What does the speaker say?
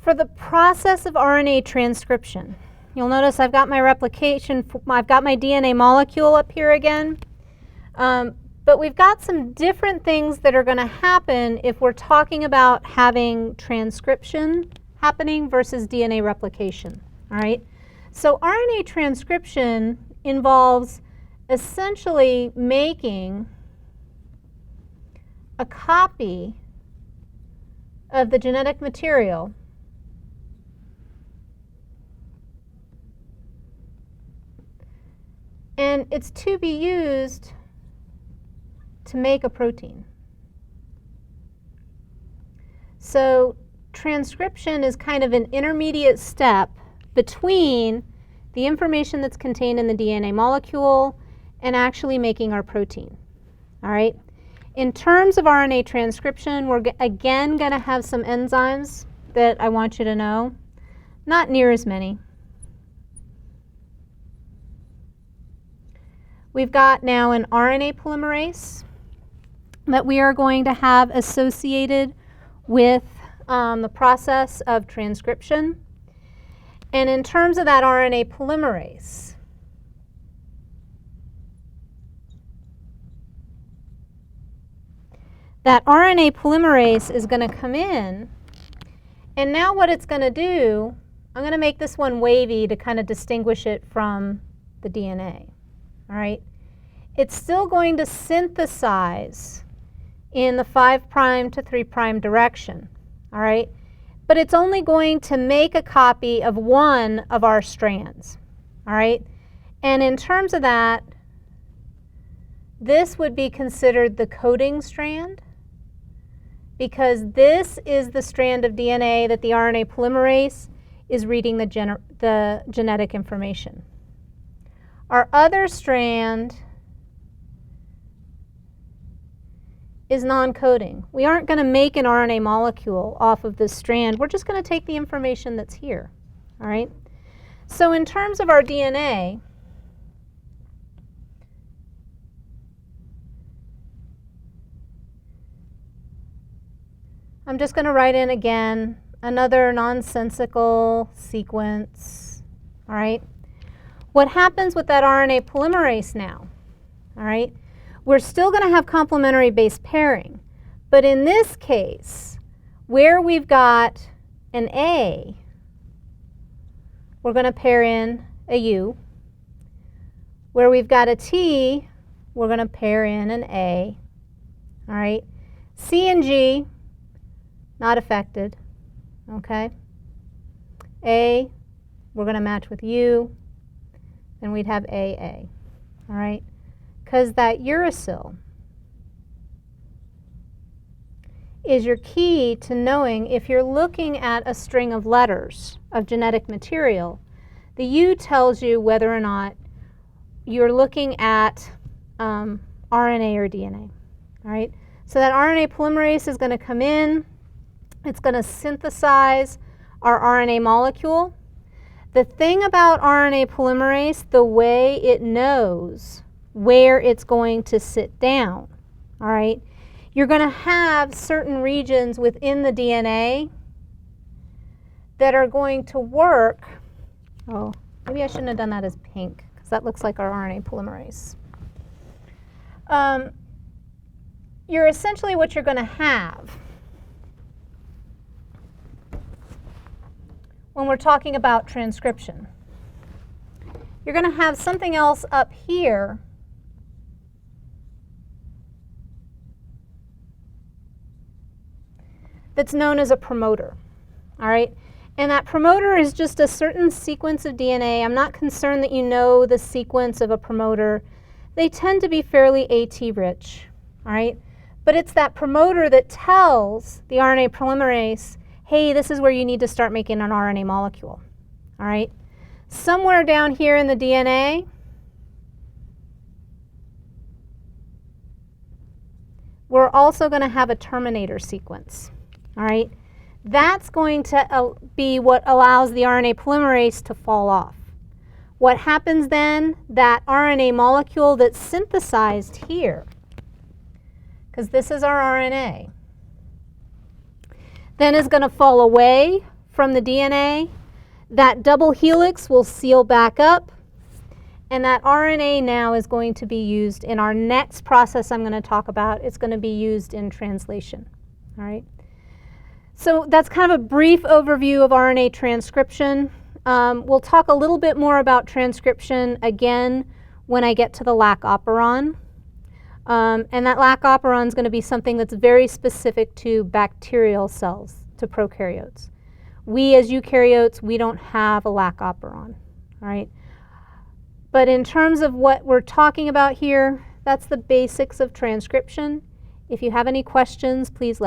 For the process of RNA transcription, you'll notice I've got my replication, I've got my DNA molecule up here again. But we've got some different things that are going to happen if we're talking about having transcription happening versus DNA replication. All right? So RNA transcription involves essentially making a copy of the genetic material and it's to be used to make a protein. So transcription is kind of an intermediate step between the information that's contained in the DNA molecule and actually making our protein. All right? In terms of RNA transcription, we're again going to have some enzymes that I want you to know. Not near as many. We've got now an RNA polymerase that we are going to have associated with the process of transcription. And in terms of that RNA polymerase, that RNA polymerase is going to come in, and now what it's going to do, I'm going to make this one wavy to kind of distinguish it from the DNA. All right? It's still going to synthesize in the 5' to 3' direction. All right? But it's only going to make a copy of one of our strands. All right? And in terms of that, this would be considered the coding strand, because this is the strand of DNA that the RNA polymerase is reading the genetic information. Our other strand is non-coding. We aren't going to make an RNA molecule off of this strand. We're just going to take the information that's here. All right? So in terms of our DNA, I'm just going to write in again another nonsensical sequence. All right? What happens with that RNA polymerase now? All right? We're still going to have complementary base pairing, but in this case, where we've got an A, we're going to pair in a U. Where we've got a T, we're going to pair in an A. All right? C and G, not affected. Okay? A, we're going to match with U, then we'd have AA. All right? Because that uracil is your key to knowing if you're looking at a string of letters of genetic material. The U tells you whether or not you're looking at RNA or DNA. All right? So that RNA polymerase is going to come in. It's going to synthesize our RNA molecule. The thing about RNA polymerase, the way it knows where it's going to sit down, all right? You're going to have certain regions within the DNA that are going to work. Oh, maybe I shouldn't have done that as pink, because that looks like our RNA polymerase. You're essentially what you're going to have when we're talking about transcription. You're going to have something else up here that's known as a promoter. All right? And that promoter is just a certain sequence of DNA. I'm not concerned that you know the sequence of a promoter. They tend to be fairly AT rich. All right? But it's that promoter that tells the RNA polymerase, hey, this is where you need to start making an RNA molecule. All right? Somewhere down here in the DNA, we're also going to have a terminator sequence. All right? That's going to be what allows the RNA polymerase to fall off. What happens then, that RNA molecule that's synthesized here, because this is our RNA, then is going to fall away from the DNA, that double helix will seal back up, and that RNA now is going to be used in our next process I'm going to talk about. It's going to be used in translation. All right. So that's kind of a brief overview of RNA transcription. We'll talk a little bit more about transcription again when I get to the lac operon. And that lac operon is going to be something that's very specific to bacterial cells, to prokaryotes. We as eukaryotes, we don't have a lac operon. All right. But in terms of what we're talking about here, that's the basics of transcription. If you have any questions, please let